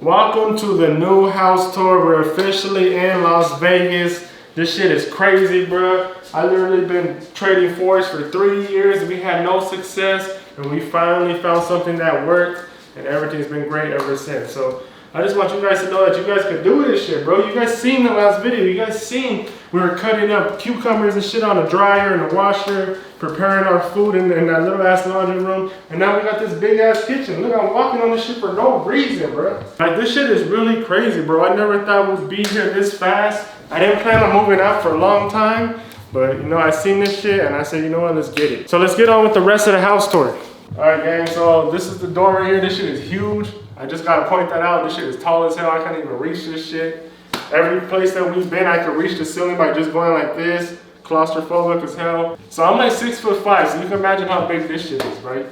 Welcome to the new house tour. We're officially in Las Vegas. This shit is crazy, bro. I literally been trading Forex for 3 years. We had no success, and we finally found something that worked, and everything's been great ever since. So I just want you guys to know that you guys could do this shit, bro. You guys seen the last video. You guys seen we were cutting up cucumbers and shit on a dryer and a washer, preparing our food in that little ass laundry room. And now we got this big ass kitchen. Look, I'm walking on this shit for no reason, bro. Like, this shit is really crazy, bro. I never thought we'd be here this fast. I didn't plan on moving out for a long time, but you know, I seen this shit and I said, you know what, let's get it. So let's get on with the rest of the house tour. All right, gang, so this is the door right here. This shit is huge. I just gotta point that out. This shit is tall as hell. I can't even reach this shit. Every place that we've been, I could reach the ceiling by just going like this. Claustrophobic as hell. So I'm like 6'5", so you can imagine how big this shit is, right?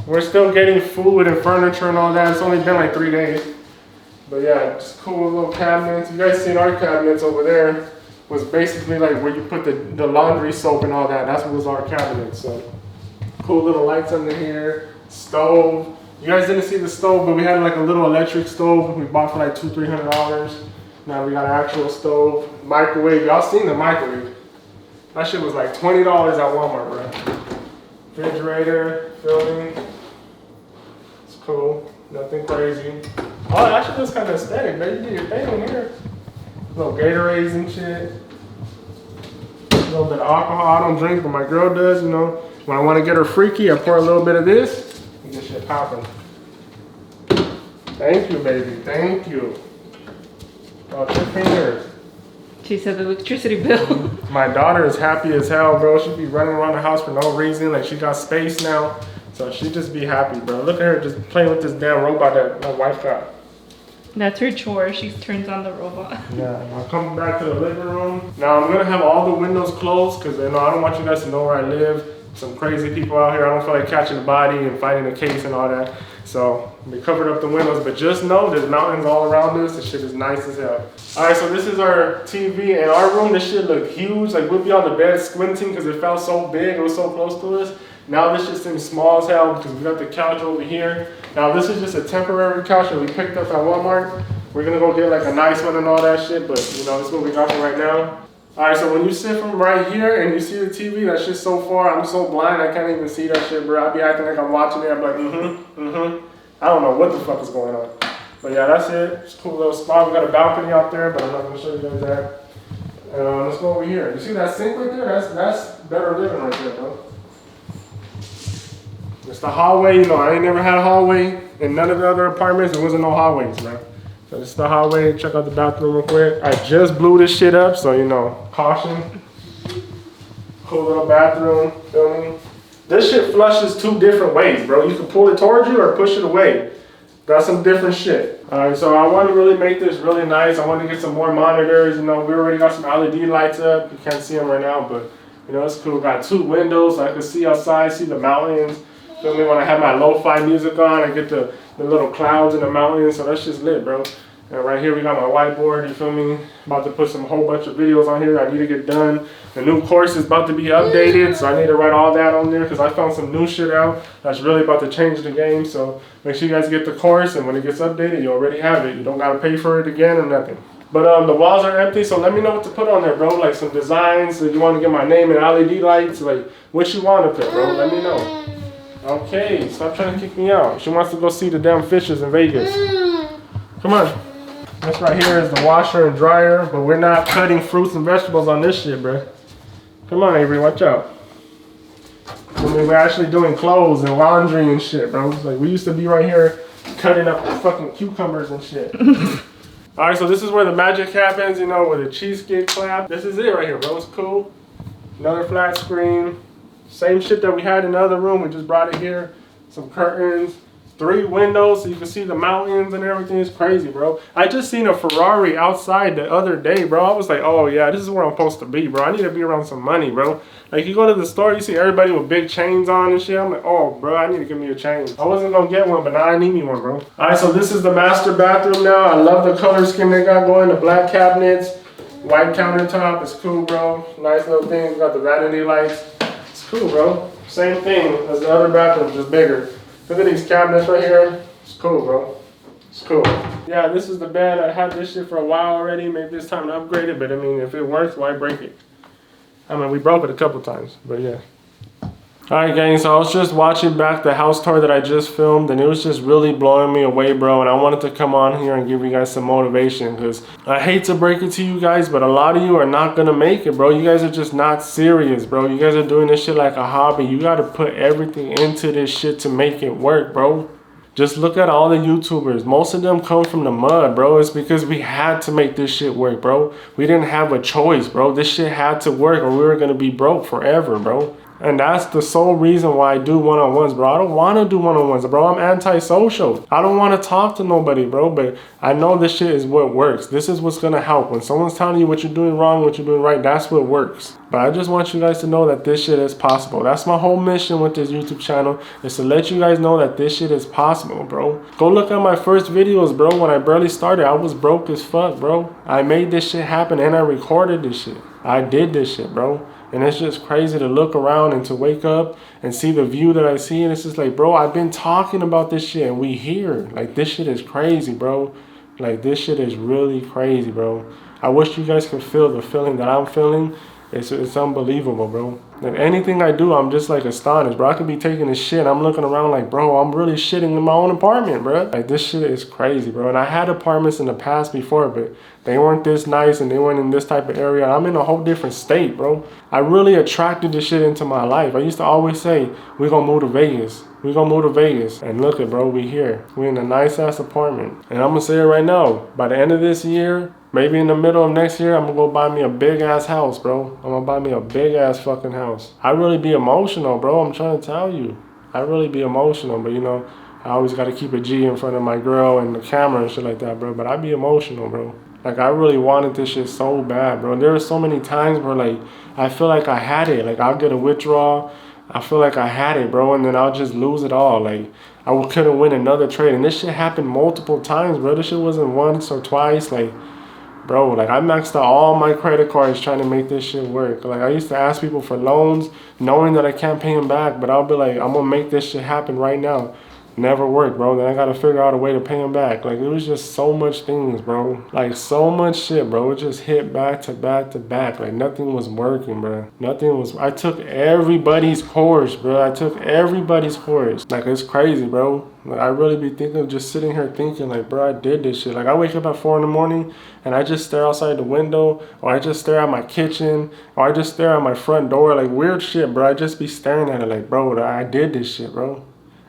We're still getting food and furniture and all that. It's only been like 3 days. But yeah, just cool little cabinets. You guys seen our cabinets over there. Was basically like where you put the laundry soap and all that. That's what was our cabinet. So cool little lights under here. Stove. You guys didn't see the stove, but we had like a little electric stove we bought for like $200-300. Now we got an actual stove. Microwave. Y'all seen the microwave. That shit was like $20 at Walmart, bro. Refrigerator, filling. It's cool. Nothing crazy. Oh, that shit looks kind of aesthetic, man. You do your thing in here. Little Gatorades and shit. A little bit of alcohol. I don't drink, but my girl does, you know. When I want to get her freaky, I pour a little bit of this. And this shit popping. Thank you, baby. Thank you. Oh, 15 years. She said the electricity bill. My daughter is happy as hell, bro. She be running around the house for no reason. Like, she got space now. So she just be happy, bro. Look at her just playing with this damn robot that my wife got. That's her chore. She turns on the robot. Yeah, I'll come back to the living room. Now I'm gonna have all the windows closed because you know I don't want you guys to know where I live. Some crazy people out here. I don't feel like catching a body and fighting a case and all that. So we covered up the windows, but just know there's mountains all around us. This shit is nice as hell. All right, so this is our TV in our room. This shit look huge. Like, we'll be on the bed squinting because it felt so big. It was so close to us. Now this shit seems small as hell because we got the couch over here. Now this is just a temporary couch that we picked up at Walmart. We're gonna go get like a nice one and all that shit, but you know, this is what we got for right now. All right, so when you sit from right here and you see the TV, that shit's so far, I'm so blind, I can't even see that shit, bro. I be acting like I'm watching it. I'm like, I don't know what the fuck is going on. But yeah, that's it. It's a cool little spot. We got a balcony out there, but I'm not gonna show you guys that. Let's go over here. You see that sink right there? That's better living right there, bro. It's the hallway. You know, I ain't never had a hallway in none of the other apartments. There wasn't no hallways, man. So this is the hallway. Check out the bathroom real quick. I just blew this shit up, so you know, caution. Cool little bathroom, feel me? This shit flushes 2 different ways, bro. You can pull it towards you or push it away. Got some different shit. All right, so I want to really make this really nice. I want to get some more monitors. You know, we already got some LED lights up. You can't see them right now, but you know, it's cool. Got 2 windows, so I can see outside, see the mountains. Feel me? When I have my lo-fi music on, I get the little clouds in the mountains, so that's just lit, bro. And right here we got my whiteboard, you feel me? About to put some whole bunch of videos on here I need to get done. The new course is about to be updated, so I need to write all that on there because I found some new shit out that's really about to change the game. So make sure you guys get the course, and when it gets updated, you already have it. You don't gotta pay for it again or nothing. But the walls are empty, so let me know what to put on there, bro. Like some designs, if you want to get my name and LED lights, like what you want to put, bro. Let me know. Okay, stop trying to kick me out. She wants to go see the damn fishes in Vegas. Come on. This right here is the washer and dryer, but we're not cutting fruits and vegetables on this shit, bro. Come on, Avery, watch out. I mean, we're actually doing clothes and laundry and shit, bro. Like, we used to be right here cutting up fucking cucumbers and shit. All right, so this is where the magic happens, you know, with a cheesecake clap. This is it right here, bro. It's cool. Another flat screen. Same shit that we had in the other room. We just brought it here. Some curtains. 3 windows so you can see the mountains and everything. Is crazy, bro. I just seen a Ferrari outside the other day, bro. I was like, oh yeah, this is where I'm supposed to be, bro. I need to be around some money, bro. Like, you go to the store, you see everybody with big chains on and shit. I'm like, oh, bro, I need to give me a chain. I wasn't gonna get one, but now I need me one, bro. All right, so this is the master bathroom now. I love the color scheme they got going. The black cabinets, white countertop. It's cool, bro. Nice little thing. Got the vanity lights. It's cool, bro. Same thing as the other bathroom, just bigger. Look at these cabinets right here. It's cool, bro. It's cool. Yeah, this is the bed. I had this shit for a while already. Maybe it's time to upgrade it, but I mean, if it works, why break it? I mean, we broke it a couple times, but yeah. Alright gang, so I was just watching back the house tour that I just filmed, and it was just really blowing me away, bro, and I wanted to come on here and give you guys some motivation, because I hate to break it to you guys, but a lot of you are not gonna make it, bro. You guys are just not serious, bro. You guys are doing this shit like a hobby. You gotta put everything into this shit to make it work, bro. Just look at all the YouTubers. Most of them come from the mud, bro. It's because we had to make this shit work, bro. We didn't have a choice, bro. This shit had to work or we were gonna be broke forever, bro. And that's the sole reason why I do one-on-ones, bro. I don't want to do one-on-ones, bro. I'm anti-social. I don't want to talk to nobody, bro. But I know this shit is what works. This is what's going to help. When someone's telling you what you're doing wrong, what you're doing right, that's what works. But I just want you guys to know that this shit is possible. That's my whole mission with this YouTube channel, is to let you guys know that this shit is possible, bro. Go look at my first videos, bro. When I barely started, I was broke as fuck, bro. I made this shit happen and I recorded this shit. I did this shit, bro. And it's just crazy to look around and to wake up and see the view that I see. And it's just like, bro, I've been talking about this shit and we here. Like, this shit is crazy, bro. Like, this shit is really crazy, bro. I wish you guys could feel the feeling that I'm feeling. It's unbelievable, bro. Like, anything I do, I'm just like astonished, bro. I could be taking a shit. I'm looking around like, bro, I'm really shitting in my own apartment, bro. Like, this shit is crazy, bro. And I had apartments in the past before, but they weren't this nice and they weren't in this type of area. I'm in a whole different state, bro. I really attracted this shit into my life. I used to always say, we're gonna move to Vegas. We're gonna move to Vegas. And look it, bro, we here. We in a nice ass apartment. And I'm gonna say it right now, by the end of this year, maybe in the middle of next year, I'm gonna go buy me a big ass house, bro. I'm gonna buy me a big ass fucking house. I really be emotional, bro. I'm trying to tell you. I really be emotional, but you know, I always gotta keep a G in front of my girl and the camera and shit like that, bro. But I be emotional, bro. Like, I really wanted this shit so bad, bro. There were so many times where, like, I feel like I had it. Like, I'll get a withdrawal. I feel like I had it, bro, and then I'll just lose it all. Like, I couldn't win another trade. And this shit happened multiple times, bro. This shit wasn't once or twice. Like, bro, like, I maxed out all my credit cards trying to make this shit work. Like, I used to ask people for loans knowing that I can't pay them back, but I'll be like, I'm gonna make this shit happen right now. Never worked, bro. Then I gotta figure out a way to pay him back. Like, it was just so much things, bro. Like, so much shit, bro. It just hit back to back to back. Like, nothing was working, bro. Nothing was. I took everybody's course, bro. I took everybody's course. Like, it's crazy, bro. Like, I really be thinking, just sitting here thinking, like, bro, I did this shit. Like, I wake up at 4 in the morning and I just stare outside the window, or I just stare at my kitchen, or I just stare at my front door. Like, weird shit, bro. I just be staring at it like, bro, I did this shit, bro.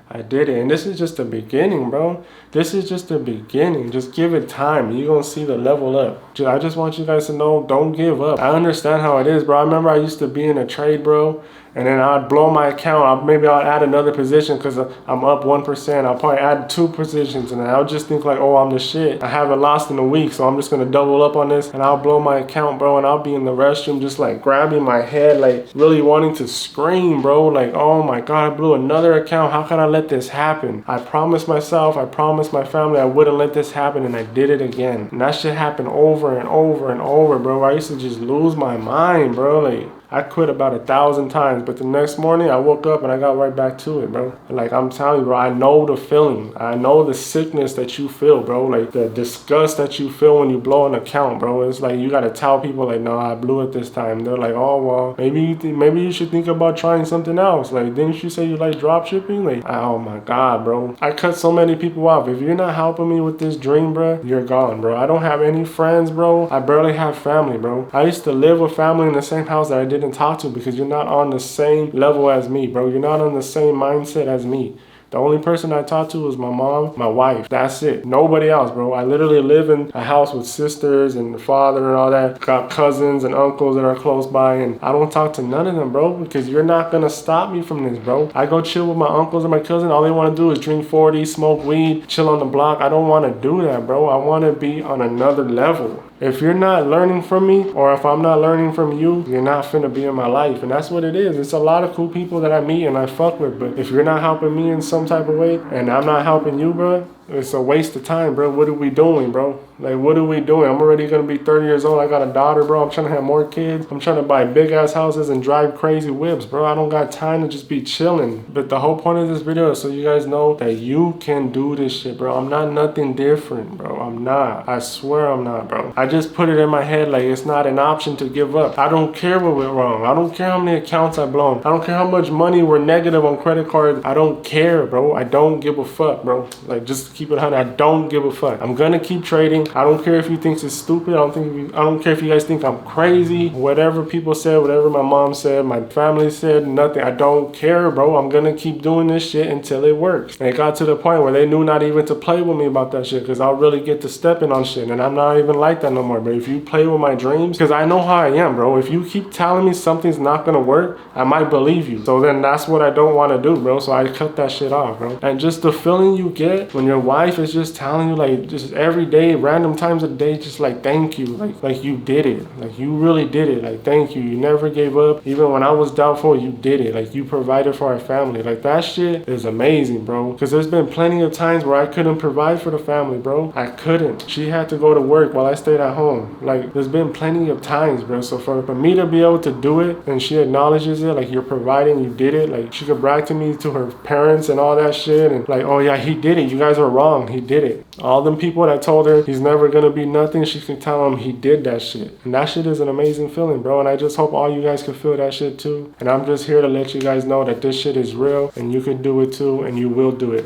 I did it. And this is just the beginning, bro. This is just the beginning. Just give it time. You're going to see the level up. I just want you guys to know, don't give up. I understand how it is, bro. I remember I used to be in a trade, bro. And then I'd blow my account. Maybe I'll add another position because I'm up 1%. I'll probably add 2 positions. And then I'll just think like, oh, I'm the shit. I haven't lost in a week, so I'm just going to double up on this. And I'll blow my account, bro. And I'll be in the restroom just like grabbing my head, like really wanting to scream, bro. Like, oh my God, I blew another account. How can I let this happen? I promised myself, I promised my family I wouldn't let this happen. And I did it again. And that shit happened over and over and over, bro. I used to just lose my mind, bro. Like, I quit about 1,000 times, but the next morning I woke up and I got right back to it, bro. Like, I'm telling you, bro, I know the feeling. I know the sickness that you feel, bro. Like, the disgust that you feel when you blow an account, bro. It's like you gotta tell people, like, no, I blew it this time. They're like, oh, well, maybe you should think about trying something else. Like, didn't you say you like drop shipping? Like, oh my God, bro. I cut so many people off. If you're not helping me with this dream, bro, you're gone, bro. I don't have any friends, bro. I barely have family, bro. I used to live with family in the same house that I didn't talk to because you're not on the same level as me, bro. You're not on the same mindset as me. The only person I talk to is my mom, my wife. That's it. Nobody else, bro. I literally live in a house with sisters and father and all that. Got cousins and uncles that are close by, and I don't talk to none of them, bro, because you're not gonna stop me from this, bro. I go chill with my uncles and my cousin. All they want to do is drink 40, smoke weed, chill on the block. I don't want to do that, bro. I want to be on another level. If you're not learning from me, or if I'm not learning from you, you're not finna be in my life. And that's what it is. It's a lot of cool people that I meet and I fuck with, but if you're not helping me in some type of way and I'm not helping you, bro, It's a waste of time, bro. What are we doing, bro? Like, what are we doing? I'm already gonna be 30 years old. I got a daughter, bro. I'm trying to have more kids. I'm trying to buy big ass houses and drive crazy whips, bro. I don't got time to just be chilling. But the whole point of this video is so you guys know that you can do this shit, bro. I'm not nothing different, bro. I'm not. I swear I'm not, bro. I just put it in my head like it's not an option to give up. I don't care what went wrong. I don't care how many accounts I blown. I don't care how much money were negative on credit cards. I don't care, bro. I don't give a fuck, bro. Like, just keep it 100. I don't give a fuck. I'm gonna keep trading. I don't care if you think it's stupid. I don't care if you guys think I'm crazy. Whatever people said, whatever my mom said, my family said, nothing. I don't care, bro. I'm gonna keep doing this shit until it works. And it got to the point where they knew not even to play with me about that shit, because I'll really get to stepping on shit. And I'm not even like that no more, bro. If you play with my dreams, because I know how I am, bro. If you keep telling me something's not gonna work, I might believe you. So then that's what I don't want to do, bro. So I cut that shit off, bro. And just the feeling you get when your wife is just telling you, like, just every day, random times a day, just like, thank you, like you did it, like you really did it, like thank you, you never gave up, even when I was doubtful, you did it, like you provided for our family. Like, that shit is amazing, bro. Because there's been plenty of times where I couldn't provide for the family, bro. I couldn't. She had to go to work while I stayed at home. Like, there's been plenty of times, bro. So for me to be able to do it, and she acknowledges it, like, you're providing, you did it, like she could brag to me, to her parents and all that shit, and like, oh yeah, he did it, you guys are wrong, he did it. All them people that told her he's never gonna be nothing, she can tell him he did that shit. And that shit is an amazing feeling, bro. And I just hope all you guys can feel that shit too. And I'm just here to let you guys know that this shit is real, and you can do it too, and you will do it.